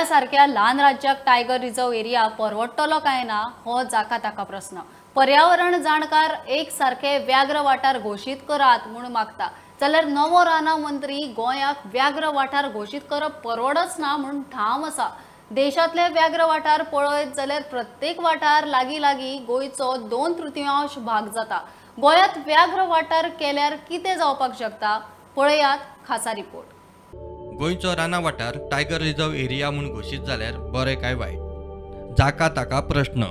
गोंयासारख्या ल्हान राज्याक tiger reserve area परवडटलो काय ना हो जाका ताका प्रश्न। पर्यावरण जाणकार एक सारखे व्याघ्र वाठार घोषित करात म्हूण मागता जाल्यार नवो राना मंत्री गोंयाक व्याघ्र वाठार घोषित करप परवडच ना म्हूण ठाम आसा। देशातले व्याघ्र वाठार पळयत जाल्यार प्रत्येक वाठार लागीं लागीं गोंयचो 2/3 भाग जाता। गोंयांत व्याघ्र वाठार केल्यार कितें जावपाक शकता पळयात खासा रिपोर्ट। गोंयचो राना वाठार टायगर रिझर्व एरिया म्हूण घोषित जाल्यार बरें काय वायट जाका ताका प्रश्न।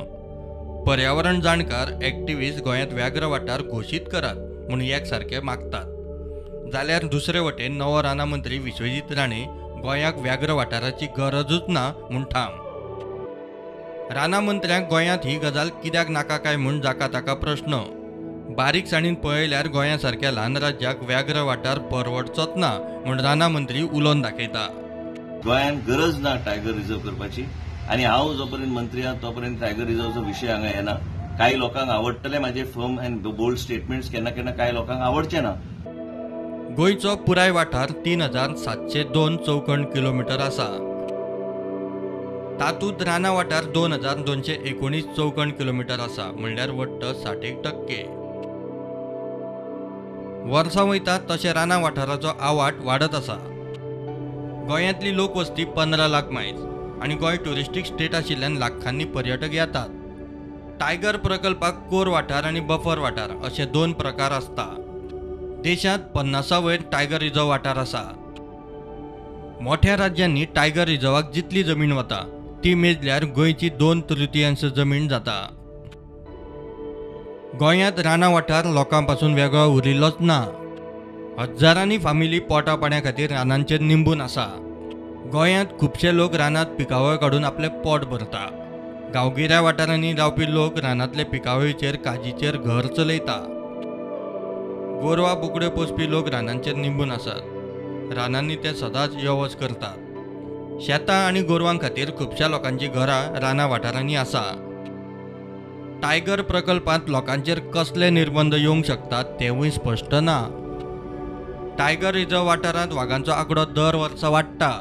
पर्यावरण जाणकार एक्टिविस्ट गोंयांत व्याघ्र वाठार घोषित करात म्हूण एक सारखे मागतात जाल्यार दुसरे वटेन नवो राना मंत्री विश्वजीत राणे गोंयाक व्याघ्र वाठाराची गरजूच ना म्हूण ठाम। राना मंत्र्यांक गोंयांत ही गजाल कित्याक नाका काय म्हूण जाका ताका प्रश्न। बारीकसाणीन पळयल्यार गोंयासारख्या ल्हान राज्याक व्याघ्र वाठार परवडचोच ना म्हूण राना मंत्री उलोवन दाखयता। गोंयांत गरज ना टायगर रिझर्व करपाची आनी हांव जो पर्यंत मंत्री आहा तो पर्यंत टायगर रिझर्वचो विशय हांगा येना। कांय लोकांक आवडटले म्हाजे फर्म अँड बोल्ड स्टेटमेंट्स, केन्ना केन्ना कांय लोकांक आवडचे ना। गोंयचो पुराय वाठार 3702 चौखण किलोमीटर आसा। तातूंत राना वाठार 2219 चौखण किलोमीटर आसा म्हणल्यार वट्ट 60%। वर्सां वयता तशें राना वाठाराचो आवाठ वाडत आसा। गोंयांतली लोकवस्ती 15 लाख मायज आनी गोंय ट्युरिस्टीक स्टेट आशिल्ल्यान लाखांनी पर्यटक येतात। टायगर प्रकल्पाक कोर वाठार आनी बफर वाठार अशे 2 प्रकार आसता। देशांत 50 वयर टायगर रिझर्व वाठार आसा। मोठ्या राज्यांनी टायगर रिझर्वाक जितली जमीन वता ती मेजल्यार गोंयची 2/3 जमीन जाता। गोंयांत राना वाठार लोकां पासून वेगळो उरिल्लोच ना। हजारांनी फामिली पोटा पाण्या खातीर रानांचेर निंबून आसा। गोंयांत खुबशे लोक रानांत पिकावळ काडून आपलें पोट भरता। गांवगिऱ्या वाठारांनी रावपी लोक रानांतले पिकावळीचेर काजीचेर घर चलयता। गोरवां बोकड्यो पोसपी लोक रानांचेर निंबून आसात। रानांनी ते सदांच यो वच करतात। शेतां आनी गोरवां खातीर खुबश्या लोकांची घरां राना वाठारांनी आसा। टायगर प्रकल्पांत लोकांचेर कसले निर्बंध येवंक शकतात तेवूय स्पश्ट ना। टायगर रिझर्व वाठारांत वाघांचो आंकडो दर वर्सा वाडटा।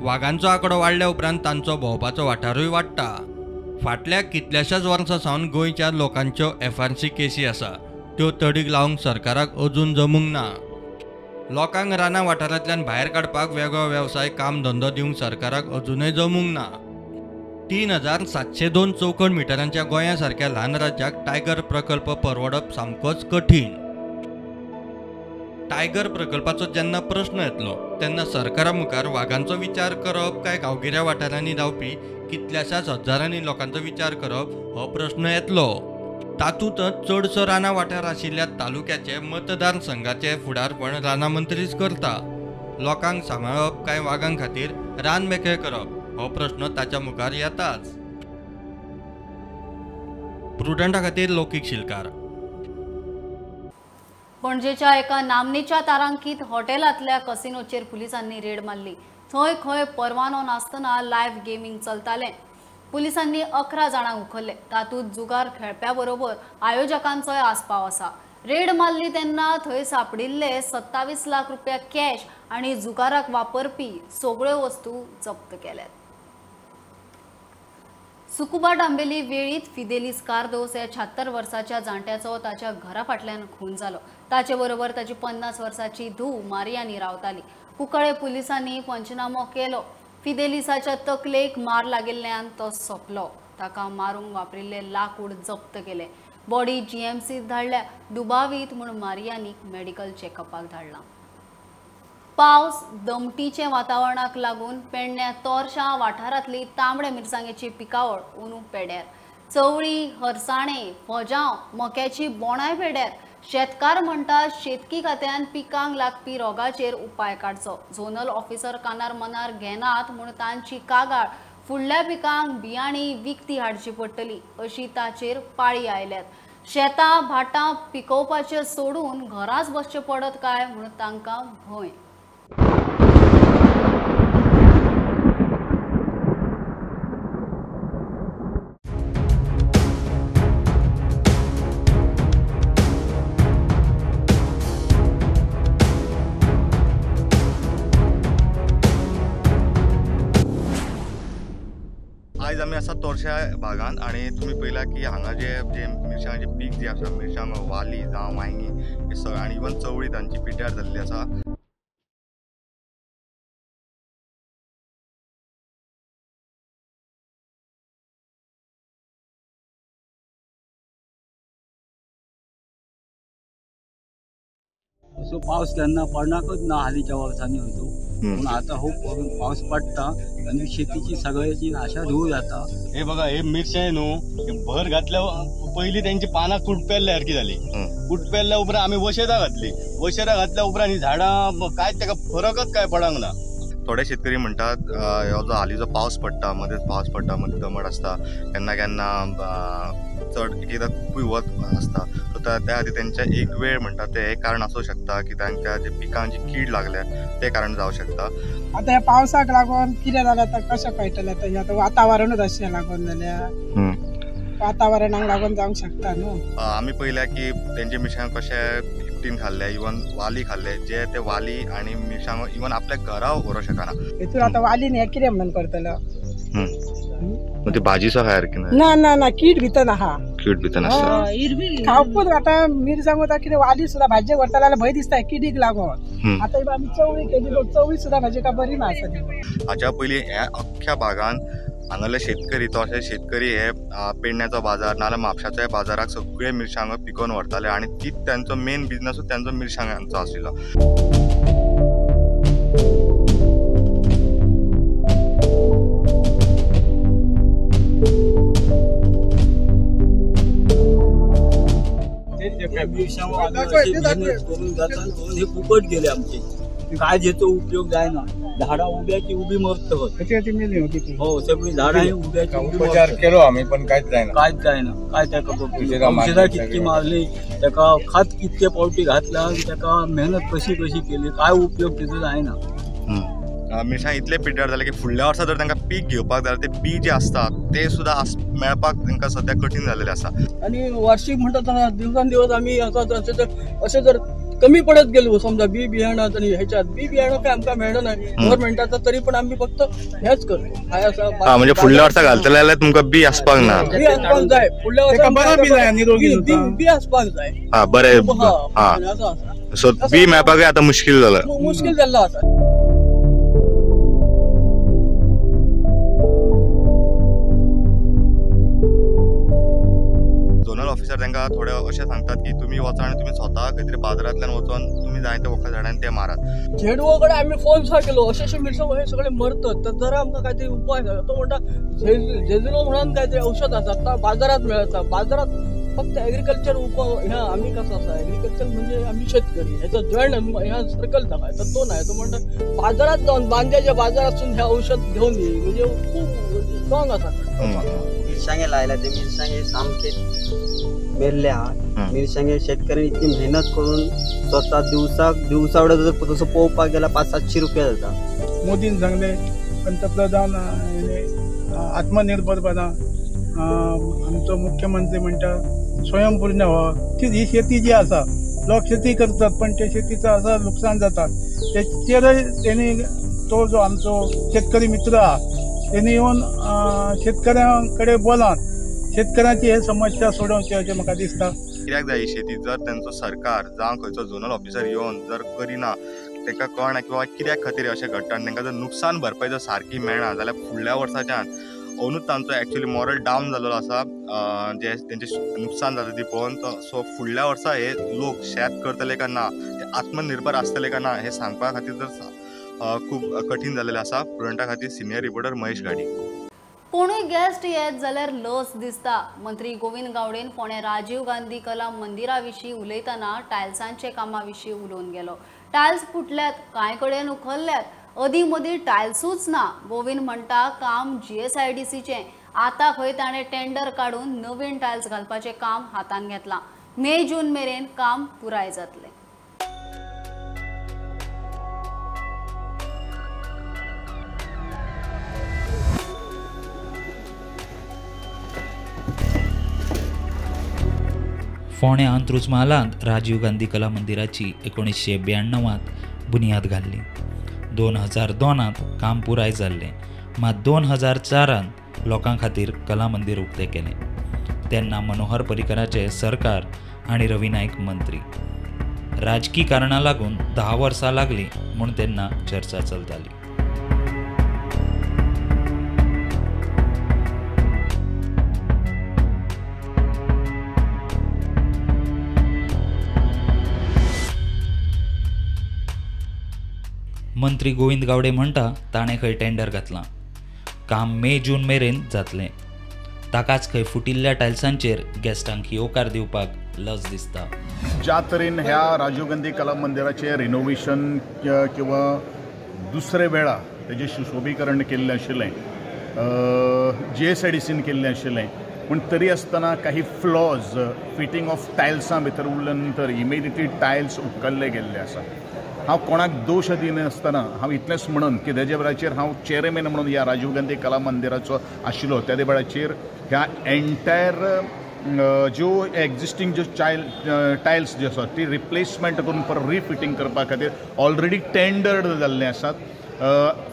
वाघांचो आंकडो वाडल्या उपरांत तांचो भोंवपाचो वाठारूय वाडटा। फाटल्या कितल्याशाच वर्सां सावन गोंयच्या लोकांच्यो FRC केसी आसा त्यो तडीक लावंक सरकाराक अजून जमूंक ना। लोकांक राना वाठारांतल्यान भायर काडपाक वेगळो वेवसाय काम धंदो दिवंक सरकाराक अजूनय जमूंक ना। 3702 चौखण मिटरांच्या गोंयासारख्या ल्हान राज्याक टायगर प्रकल्प परवडप सामकोच कठीण। टायगर प्रकल्पाचो जेन्ना प्रश्न येतलो तेन्ना सरकारा मुखार वाघांचो विचार करप काय गांवगिऱ्या वाठारांनी रावपी कितल्याशाच हजारांनी लोकांचो विचार करप हो प्रश्न येतलो। तातूंतच चडसो राना वाठार आशिल्ल्या तालुक्याचे मतदारसंघाचे फुडारपण राना मंत्रीच करता। लोकांक सांबाळप काय वाघां खातीर रान मेकळे करप हो प्रश्न ताच्या मुखार येताच। प्रुडंटा खातीर लौकीक शिलकार। पणजेच्या एका नामनेच्या तारांकीत हॉटेलांतल्या कसिनोचेर पुलिसांनी रेड मारली। थंय खंय परवानो नासतना लायव्ह गेमिंग चलतालें। पुलिसांनी 11 जाणांक उखल्ले। तातूंत जुगार खेळप्या बरोबर आयोजकांचोय आस्पाव आसा। रेड मारली तेन्ना थंय सापडिल्ले 27 लाख रुपया कॅश आनी जुगाराक वापरपी सगळ्यो वस्तू जप्त केल्यात। सुकुबा डांबेली वेळीत फिदेलिस कार्दोस ह्या 76 वर्साच्या जाणट्याचो ताच्या घरा फाटल्यान खून जालो। ताचे बरोबर ताची 50 वर्साची धूव मारियानी रावताली। कुंकळे पुलिसांनी पंचनामो केलो। फिदेलिसाच्या तकलेक मार लागिल्ल्यान तो सोंपलो। ताका मारूंक वापरिल्ले लाकूड जप्त केले। बॉडी GMCत धाडल्या। दुबावीत म्हूण मारियानीक मेडिकल चेकअपाक धाडला। पावस दमटीचे वातावरणाक लागून पेडण्या तोरशा वाठारांतली तांबडे मिरसांगेची पिकावळ अंदू पेड्यार। चवळी, हरसाणे, फजांव, मक्याची बोंडाय पेड्यार। शेतकार म्हणटा शेतकी खात्यान पिकांक लागपी रोगाचेर उपाय काडचो। झोनल ऑफिसर कानार मनार घेनात म्हूण तांची कागाळ। फुडल्या पिकांक बियाणी विकती हाडची पडटली अशी ताचेर पाळी आयल्यात। शेतां भाटां पिकोवपाचे सोडून घराच बसचे पडत काय म्हूण तांकां भंय। आज आमी आसा तोरशा भागांत आणि तुम्ही पळयला की हांगा जे मिरसांगाचे पीक जे आसा मिरसांग वाली जावं वांयगी हे सगळें आनी इवन चवळी तांची पिड्ड्यार जाल्ली आसा. असो पावस केन्ना पडनाकच ना हालींच्या वर्सांनी हजू. पूण आता खूब पावस पडटा आनी शेतीची सगळ्याची नाशा धूव जाता. हे बघा हे मिरसांग न्हू हे भर घातल्या पहिली त्यांची पानां कुटपेल्ल्या सारखी जाली. कुटपेल्ल्या उपरांत आमी वशेदां घातली. वशेदां घातल्या उपरांत ही झाडां कांयच ताका फरकच काय पडंक ना. थोडे शेतकरी म्हणटात हो जो हालीं जो पावस पडटा मध्येच पावस पडटा मदीं दमट आसता केन्ना केन्ना चड एकदां खूब वत आसता सो त्या खातीर तेंचे एक वेळ म्हणटा ते हे कारण आसूं शकता की तांकां जे पिकांक जी कीड लागल्या ते कारण जावं शकता. आता ह्या पावसाक लागून कितें जालें आतां कशें कळटलें आतां वातावरणूच अशें लागून जाल्यार वातावरणाक लागून जावंक शकता न्हू. आमी पळयल्या की तेंचे मिरसांग कशे इफ्तीन खाल्ले इवन वाली खाल्ले जे ते वाली आनी मिरसांगो इवन आपल्या घरा व्हरों शकना. हेतून आतां वालीन हे कितें म्हणून करतलो ती भाजीचो खाय सारकी ना ना ना कीड भितर आहा कीड भितर आसता खावपूच आतां मिरसांगो कितें वाली सुद्दां भाजी व्हरता जाल्यार भंय दिसता किडीक लागून. आतां आमी चवळी केली चवळी सुद्दां भाजी काय बरी ना आसा. हाच्या पयलीं ह्या अख्ख्या भागांत हांगाले शेतकरी तो अशे शेतकरी हे पेडण्याचो बाजार नाल्यार म्हापशाच्या बाजाराक सगळे मिरसांगो पिकोवन व्हरताले आनी तीच त्यांचो मेन बिझनसूच त्यांचो मिरसांगांचो आशिल्लो. हे फुकट गेले आमचे काय ज्याचो उपयोग जायना. झाडां उब्याची उबी मरत हो सगळी झाडां उब्याची उपचार केलो आम्ही पण कांयच जायना. काय ताका औषधां कितकी मारली ताका खत कितके पावटी घातला ताका मेहनत कशी केली काय उपयोग तिचो जायना. मिरसांग इतले पिड्ड्यार जाले की फुडल्या वर्सा जर तांकां पीक घेवपाक जाय ते बी जे आसता ते सुद्दां मेळपाक तांकां सद्या कठीण जाल्लेले आसा. आणि वार्षिक म्हणटा दिवसांदिवस आमी अशें जर कमी पडत गेलो समजा बी बियाणात आणि ह्याच्यात बी बियाणं काय आमकां मेळना नाही गव्हर्नमेंटाचा तरी पण आम्ही फक्त हेच करतो. म्हणजे फुडल्या वर्सा घालतले जाल्यार तुमकां बी आसपाक ना. बी आसपाक जाय फुडल्या वर्सा बी आसपाक जाय. बरें सो बी मेळपाक आतां मुश्कील जाल्लो आसा. झोनल ऑफिसर तांकां थोडे अशें सांगतात की तुमी वचा आनी तुमी स्वता खंय तरी बाजारांतल्यान वचून तुमी जाय ते वखद झाडांनी ते मारात. झेडओ कडेन आमी फोन सुद्दां केलो अशें मिरसांग हे सगळे मरतात तर जरा आमकां काहीतरी उपाय सांगा. तो म्हणटा झेजुलो म्हणून काहीतरी औषध आसा बाजारात मेळटा. बाजारात फक्त एग्रीकल्चर ह्या आम्ही कसं असं एग्रीकल्चर म्हणजे आम्ही शेतकरी ह्याचा जॉईंट ह्या सर्कल टाकाय तर तो नाही. तो म्हणतात बाजारात जाऊन बांद्याच्या बाजारातून हे औषध घेऊन येईल म्हणजे खूप स्ट्रॉंग असा. मिरसांगे लायला ते मिरसांगे सामके मेरले आहात. मिरसांगे शेतकऱ्यांनी इतकी मेहनत करून स्वतः दिवसावडा जर तसं पोवपाक गेला 500-700 रुपया जाता. मोदीन सांगले पंतप्रधान आत्मनिर्भर बना. आमचो मुख्यमंत्री म्हणटा स्वयंपूर्ण व्हा. ही शेती जी आसा लोक शेती करतात पण त्या शेतीचं असं नुकसान जाता त्याचेरय त्यांनी तो जो आमचो शेतकरी मित्र आहा त्यांनी येऊन शेतकऱ्यांकडे बोलान शेतकऱ्यांची हे समस्या सोडवची अशें म्हाका दिसता. कित्याक जाय शेती जर त्यांचो सरकार जावं खंयचो झोनल ऑफिसर येवन जर करिना तांकां कळना किंवा कित्याक खातीर अशें घडटा आनी तांकां जर नुकसान भरपाई जर सारकी मेळना जाल्यार फुडल्या वर्साच्यान अजूनच तांचो एक्चुअली मॉरल डावन जाल्लो आसा. जे तेंचे नुकसान जाता ती पळोवन सो फुडल्या वर्सा हे लोक शेत करतले काय ना ते आत्मनिर्भर आसतले काय ना हे सांगपा खातीर जर खूब कठीण जाल्लेलें आसा. प्रुडंटा खातीर सिनियर रिपोर्टर महेश गाडी. कोणूय गेस्ट येत जाल्यार लस दिसता. मंत्री गोविंद गावडेन फोंड्या राजीव गांधी कला मंदिरा विशीं उलयतना टायल्सांचे कामा विशीं उलोवन गेलो. टायल्स फुटल्यात कांय कडेन उखल्ल्यात अदीं मदीं टायल्सूच ना. गोविंद म्हणटा काम GSIDCचें आतां खंय ताणें टेंडर काडून नवीन टायल्स घालपाचें काम हातान घेतलां. मे-जून मेरेन काम पुराय जातलें. फोंड्या अंत्रुज म्हालांत राजीव गांधी कला मंदिराची 1992त बुनियाद घाल्ली. 2002त काम पुराय जाल्लें. मात 2004त लोकां खातीर कला मंदिर उक्तें केलें. तेन्ना मनोहर पर्रीकराचे सरकार आनी रवी नाईक मंत्री. राजकी कारणां लागून 10 वर्सां लागलीं म्हूण तेन्ना चर्चा चलताली. मंत्री गोविंद गावडे म्हणटा ताणें खंय टेंडर घातलां. काम मे-जून मेरेन जातलें. ताकाच खंय फुटिल्ल्या टायल्सांचेर गेस्टांक येवकार दिवपाक लज दिसता. ज्या तरेन ह्या राजीव गांधी कला मंदिराचें रिनोवेशन किंवा दुसरे वेळा तेजें सुशोभीकरण केल्लें आशिल्लें, GSIDCन केल्लें आशिल्लें, पूण तरी आसतना काही फ्लॉज फिटींग ऑफ टायल्सां भितर उरल्या नंतर इमिडिएटली टायल्स उपकल्ले गेल्ले आसा. हांव कोणाक दोश दिनासतना हांव इतलेंच म्हणून की तेजे वेळाचेर हांव चेअरमॅन म्हणून ह्या राजीव गांधी कला मंदिराचो आशिल्लो, त्या वेळाचेर ह्या एंटायर ज्यो एक्झिस्टींग ज्यो टायल्स ज्यो आसात ती रिप्लेसमेंट करून परत रिफिटींग करपा खातीर ऑलरेडी टेंडर्ड जाल्ले आसात.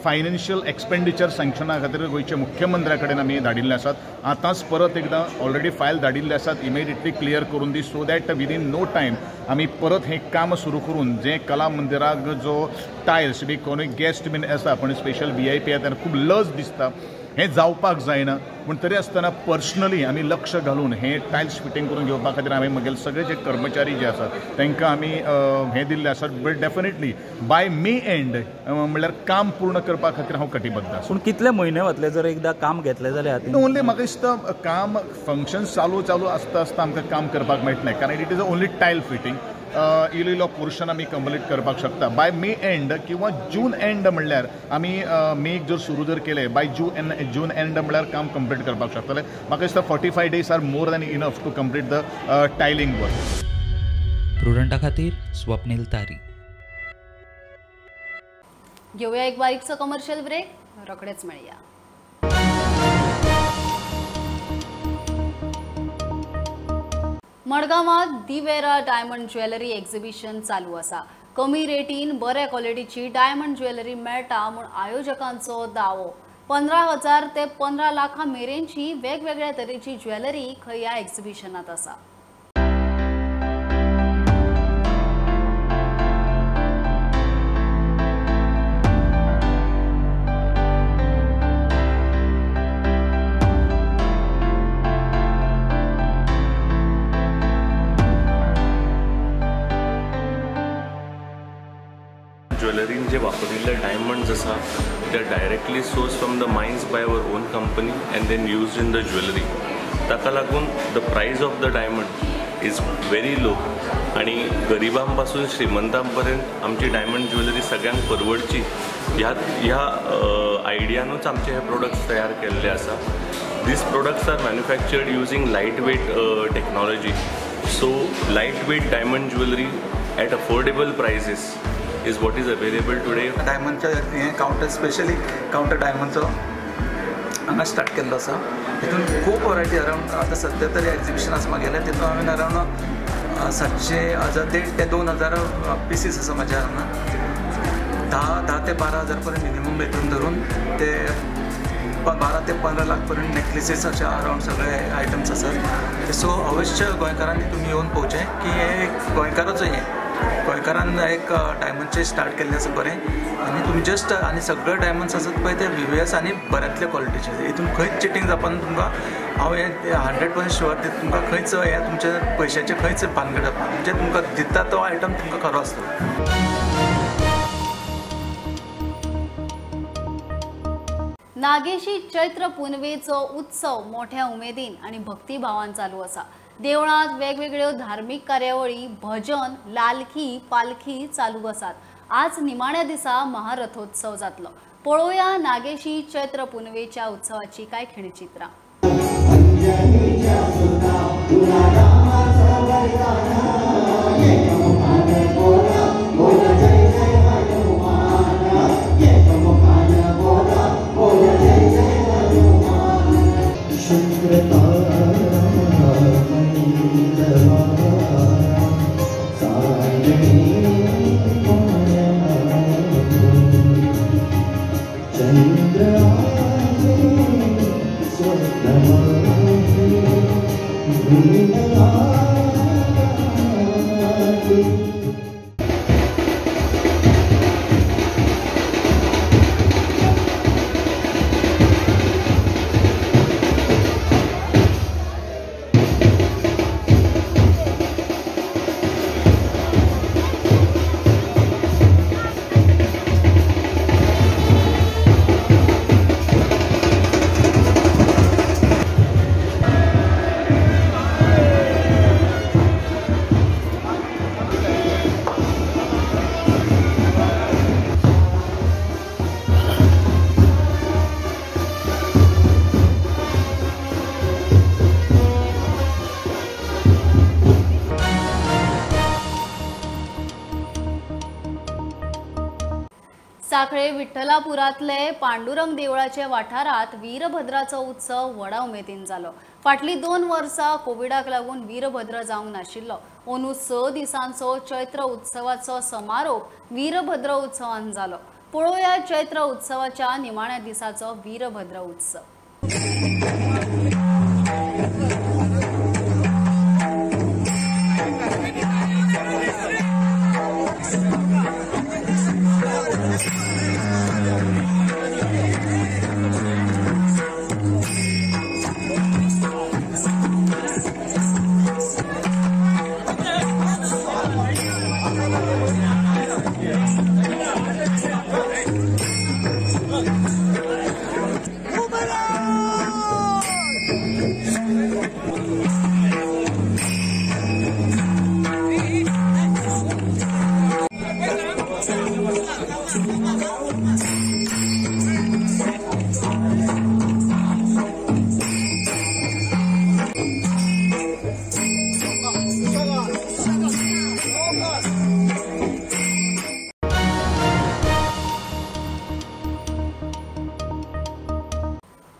फायनान्शियल एक्सपेंडिचर सँक्शना खातीर गोंयच्या मुख्यमंत्र्या कडेन आमी धाडिल्ले आसात. आतांच परत एकदां ऑलरेडी फायल धाडिल्ले आसात. इमिडिएटली क्लियर करून दी so that within no time आमी परत हें काम सुरू करून जें कला मंदिराक जो टायल्स बी कोणूय गेस्ट बीन आसा पण स्पेशल VIP येता खूब लज दिसता हें जावपाक जायना. पूण तरी आसतना पर्सनली आमी लक्ष घालून हें टायल्स फिटींग करून घेवपा खातीर हांवें म्हगेले सगळे जे कर्मचारी जे आसात तांकां आमी हें दिल्लें आसा. But definitely by May end म्हणल्यार काम पूर्ण करपा खातीर हांव कटिबद्ध आसा. पूण कितले म्हयने वतले जर एकदां काम घेतलें जाल्यार? ओन्ली म्हाका दिसता काम फंक्शन चालू आसता आमकां काम करपाक मेळटलें, कारण it is only tile fitting. इल्लो पोर्शन आमी कंप्लीट करपाक शकता बाय मे एंड किंवा जून एंड म्हणल्यार आमी मेक जर सुरू जर केले बाय जून एंड म्हणल्यार काम कंप्लीट करपाक शकतले. म्हाका दिसता 45 days are more than enough to complete the tiling work. प्रुडंटा खातीर स्वप्नील तारी. घेऊया एक बारीकसो कमर्शियल ब्रेक, रोखडेच मेळया. मडगांवांत दिवेरा डायमंड ज्वेलरी एक्झिबिशन चालू आसा. कमी रेटीन बऱ्या क्वॉलिटीची डायमंड ज्वेलरी मेळटा म्हूण आयोजकांचो दावो. 15,000 ते 15 लाखां मेरेनची वेगवेगळ्या तरेची ज्वेलरी खंय ह्या एक्झिबिशनात आसा. ज्वेलरीन जे वापरिल्ले डायमंड्स आसा ते directly source from the mines by our own company and then used in the jewellery. ताका लागून the price of the diamond is very low आणि गरिबां पासून श्रीमंतां पर्यंत आमची डायमंड ज्वेलरी सगळ्यांक परवडची ह्या आयडियानूच आमचे हे प्रोडक्ट्स तयार केल्ले आसा. These products are manufactured using light weight technology. So light weight diamond jewellery at affordable prices is what is available today. डायमंडच्या हे काउंटर स्पेशली काउंटर डायमंडचो हांगा स्टार्ट केल्लो आसा. तितून खूब वरायटी अरावंड आतां सद्या तरी एक्झिबिशन आसा म्हागेलें तितून हांवें अरावंड 700 ते 2000 पीसीस आसा म्हाज्या हांगा. 10 ते 12,000 पर्यंत मिनिमम बेतून धरून ते 12 ते 15 लाख पर्यंत नेक्लेसीस अशे अरावंड सगळे आयटम्स आसात. सो अवश्य गोंयकारांनी तुमी येवन पळोवचें की हे एक गोंयकाराचो हें गोंयकारान एक डायमंडचे स्टार्ट केल्लें आसा बरें. आनी तुमी जस्ट आनी सगळे डायमंड्स आसात पळय ते VVS आनी बऱ्यांतले क्वॉलिटीचे. हितून खंयच चिटींग जावपाना तुमकां. हांव हे 100% शुअर तुमकां खंयच हे तुमच्या पयशांचे खंयच भानगड जावपाना. म्हणजे तुमकां दिता तो आयटम तुमकां खरो आसतलो. नागेशी चैत्र पुनवेचो उत्सव मोठ्या उमेदीन आणि भक्तिभावान चालू आसा. देवळांत वेगवेगळ्यो धार्मीक कार्यावळी, भजन, लालखी, पालखी चालू आसात. आज निमाण्या दिसा महारथोत्सव जातलो. पळोवया नागेशी चैत्र पुनवेच्या उत्सवाची काय खिणचित्रां. साखळे विठ्ठलापुरातले पांडुरंग देवळाचे वाठारात वीरभद्राचो उत्सव व्हडा उमेदीन जालो. फाटली 2 वर्सां कोविडाक लागून वीरभद्र जावंक नाशिल्लो. अंदू 6 दिसांचो चैत्र उत्सवाचो समारोप वीरभद्र उत्सवान जालो. पळोवया चैत्र उत्सवाच्या निमाण्या दिसाचो वीरभद्र उत्सव.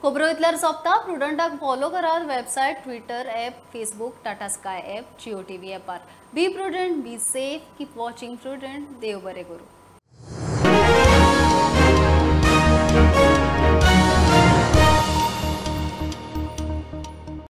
खबरो इतल्यार सोंपता. प्रुडंटाक फॉलो करात. Website, Twitter app, Facebook, Tata Sky app, Jio TV ॲपार. Be Prudent, be safe, keep watching Prudent. देव बरें करूं.